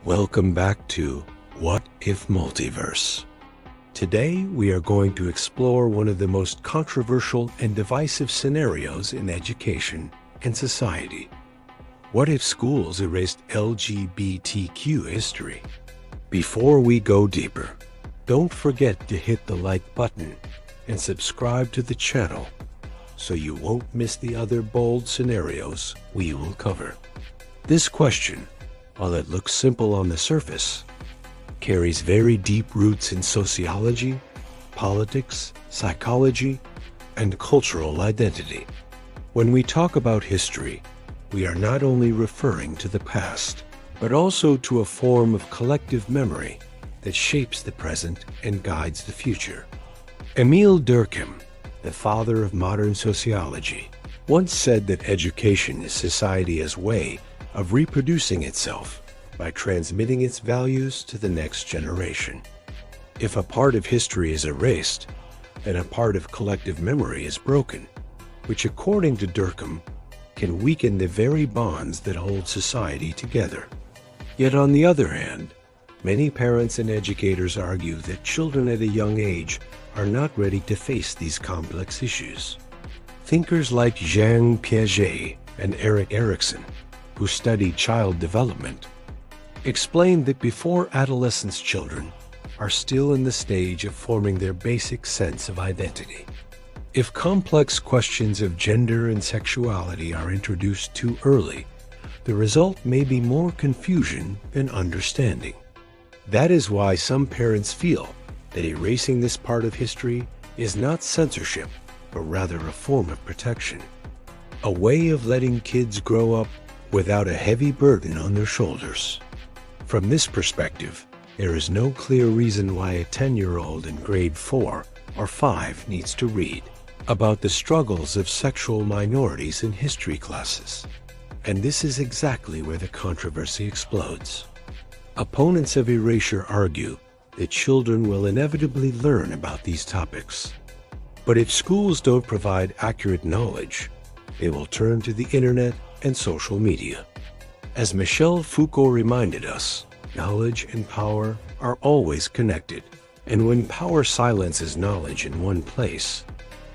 Welcome back to What If Multiverse. Today we are going to explore one of the most controversial and divisive scenarios in education and society. What if schools erased LGBTQ history? Before we go deeper, don't forget to hit the like button and subscribe to the channel so you won't miss the other bold scenarios we will cover. This question, while it looks simple on the surface, carries very deep roots in sociology, politics, psychology, and cultural identity. When we talk about history, we are not only referring to the past, but also to a form of collective memory that shapes the present and guides the future. Emil Durkheim, the father of modern sociology, once said that education is society's way of reproducing itself by transmitting its values to the next generation. If a part of history is erased, then a part of collective memory is broken, which according to Durkheim can weaken the very bonds that hold society together. Yet on the other hand, many parents and educators argue that children at a young age are not ready to face these complex issues. Thinkers like Jean Piaget and Erik Erikson, who studied child development, explained that before adolescence, children are still in the stage of forming their basic sense of identity. If complex questions of gender and sexuality are introduced too early, the result may be more confusion than understanding. That is why some parents feel that erasing this part of history is not censorship, but rather a form of protection, a way of letting kids grow up without a heavy burden on their shoulders. From this perspective, there is no clear reason why a 10-year-old in grade 4 or 5 needs to read about the struggles of sexual minorities in history classes. And this is exactly where the controversy explodes. Opponents of erasure argue that children will inevitably learn about these topics. But if schools don't provide accurate knowledge, they will turn to the internet and social media. As Michel Foucault reminded us, knowledge and power are always connected, and when power silences knowledge in one place,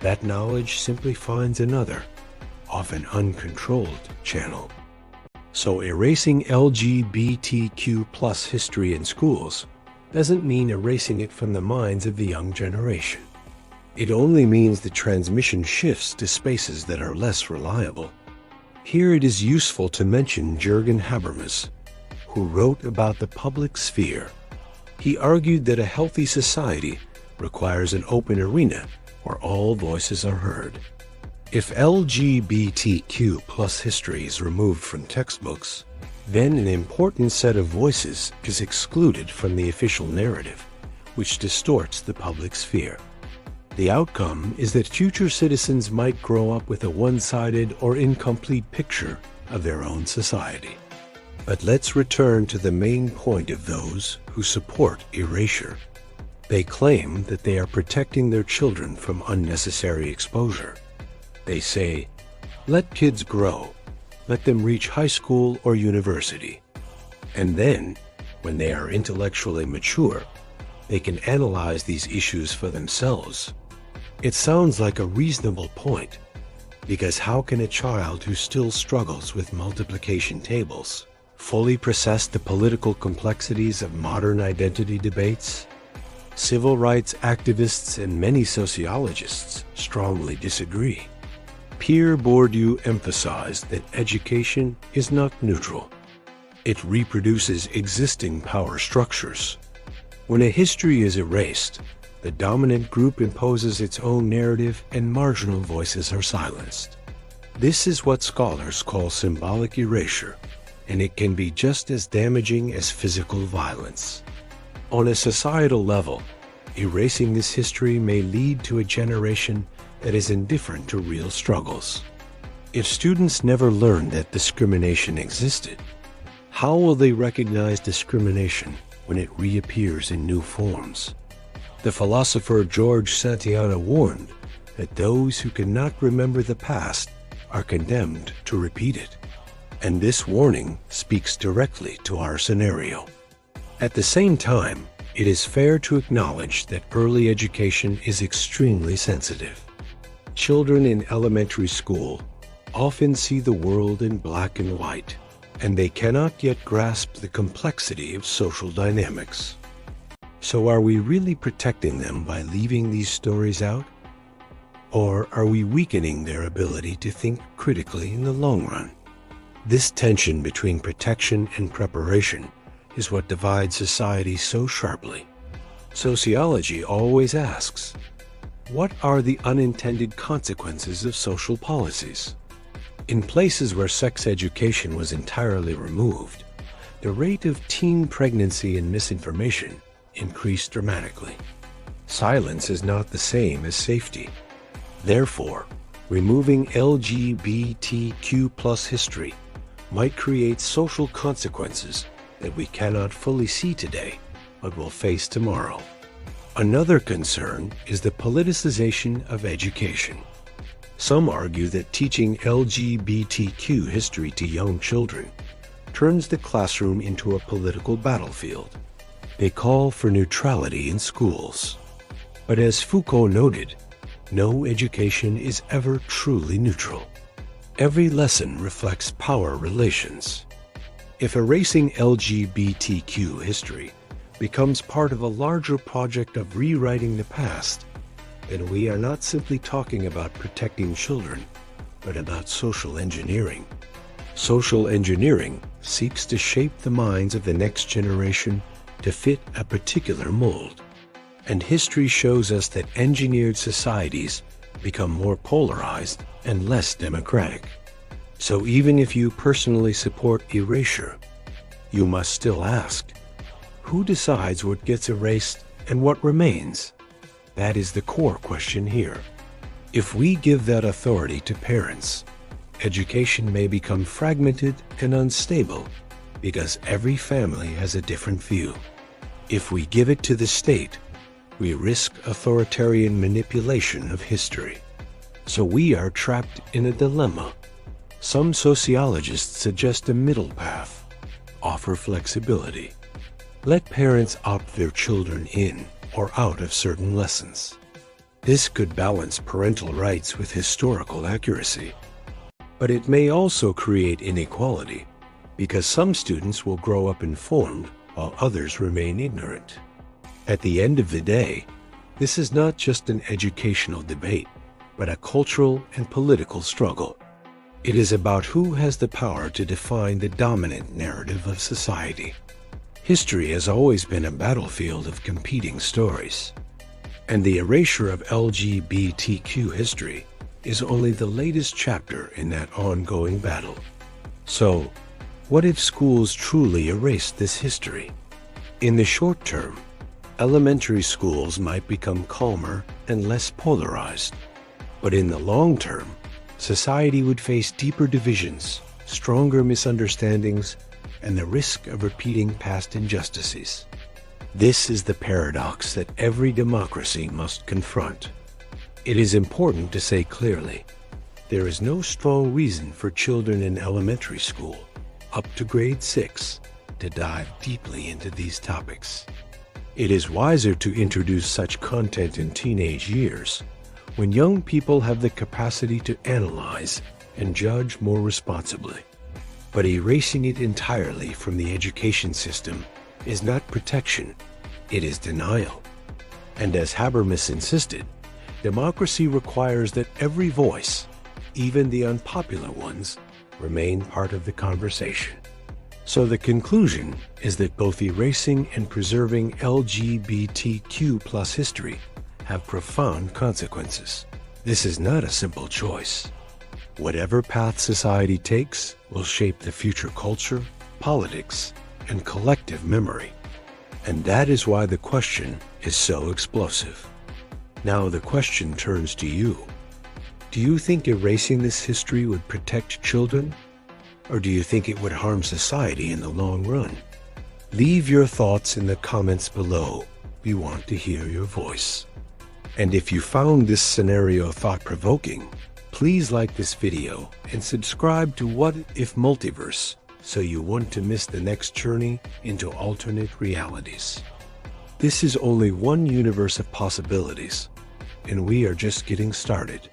that knowledge simply finds another, often uncontrolled, channel. So erasing LGBTQ+ history in schools doesn't mean erasing it from the minds of the young generation. It only means the transmission shifts to spaces that are less reliable. Here it is useful to mention Jürgen Habermas, who wrote about the public sphere. He argued that a healthy society requires an open arena where all voices are heard. If LGBTQ+ history is removed from textbooks, then an important set of voices is excluded from the official narrative, which distorts the public sphere. The outcome is that future citizens might grow up with a one-sided or incomplete picture of their own society. But let's return to the main point of those who support erasure. They claim that they are protecting their children from unnecessary exposure. They say, let kids grow, let them reach high school or university. And then, when they are intellectually mature, they can analyze these issues for themselves. It sounds like a reasonable point, because how can a child who still struggles with multiplication tables fully process the political complexities of modern identity debates? Civil rights activists and many sociologists strongly disagree. Pierre Bourdieu emphasized that education is not neutral. It reproduces existing power structures. When a history is erased, the dominant group imposes its own narrative and marginal voices are silenced. This is what scholars call symbolic erasure, and it can be just as damaging as physical violence. On a societal level, erasing this history may lead to a generation that is indifferent to real struggles. If students never learn that discrimination existed, how will they recognize discrimination when it reappears in new forms? The philosopher George Santayana warned that those who cannot remember the past are condemned to repeat it. And this warning speaks directly to our scenario. At the same time, it is fair to acknowledge that early education is extremely sensitive. Children in elementary school often see the world in black and white, and they cannot yet grasp the complexity of social dynamics. So are we really protecting them by leaving these stories out? Or are we weakening their ability to think critically in the long run? This tension between protection and preparation is what divides society so sharply. Sociology always asks, what are the unintended consequences of social policies? In places where sex education was entirely removed, the rate of teen pregnancy and misinformation increased dramatically. Silence is not the same as safety. Therefore, removing LGBTQ+ history might create social consequences that we cannot fully see today, but will face tomorrow. Another concern is the politicization of education. Some argue that teaching LGBTQ history to young children turns the classroom into a political battlefield. They call for neutrality in schools. But as Foucault noted, no education is ever truly neutral. Every lesson reflects power relations. If erasing LGBTQ history becomes part of a larger project of rewriting the past, then we are not simply talking about protecting children, but about social engineering. Social engineering seeks to shape the minds of the next generation to fit a particular mold. And history shows us that engineered societies become more polarized and less democratic. So even if you personally support erasure, you must still ask, who decides what gets erased and what remains? That is the core question here. If we give that authority to parents, education may become fragmented and unstable because every family has a different view. If we give it to the state, we risk authoritarian manipulation of history. So we are trapped in a dilemma. Some sociologists suggest a middle path. Offer flexibility. Let parents opt their children in or out of certain lessons. This could balance parental rights with historical accuracy. But it may also create inequality, because some students will grow up informed while others remain ignorant. At the end of the day, this is not just an educational debate, but a cultural and political struggle. It is about who has the power to define the dominant narrative of society. History has always been a battlefield of competing stories, and the erasure of LGBTQ history is only the latest chapter in that ongoing battle. So, what if schools truly erased this history? In the short term, elementary schools might become calmer and less polarized. But in the long term, society would face deeper divisions, stronger misunderstandings, and the risk of repeating past injustices. This is the paradox that every democracy must confront. It is important to say clearly, there is no strong reason for children in elementary school, up to grade 6, to dive deeply into these topics. It is wiser to introduce such content in teenage years, when young people have the capacity to analyze and judge more responsibly. But erasing it entirely from the education system is not protection, it is denial. And as Habermas insisted, democracy requires that every voice, even the unpopular ones, remain part of the conversation. So the conclusion is that both erasing and preserving LGBTQ+ history have profound consequences. This is not a simple choice. Whatever path society takes will shape the future culture, politics, and collective memory. And that is why the question is so explosive. Now the question turns to you. Do you think erasing this history would protect children? Or do you think it would harm society in the long run? Leave your thoughts in the comments below. We want to hear your voice. And if you found this scenario thought-provoking, please like this video and subscribe to What If Multiverse so you want to miss the next journey into alternate realities. This is only one universe of possibilities, and we are just getting started.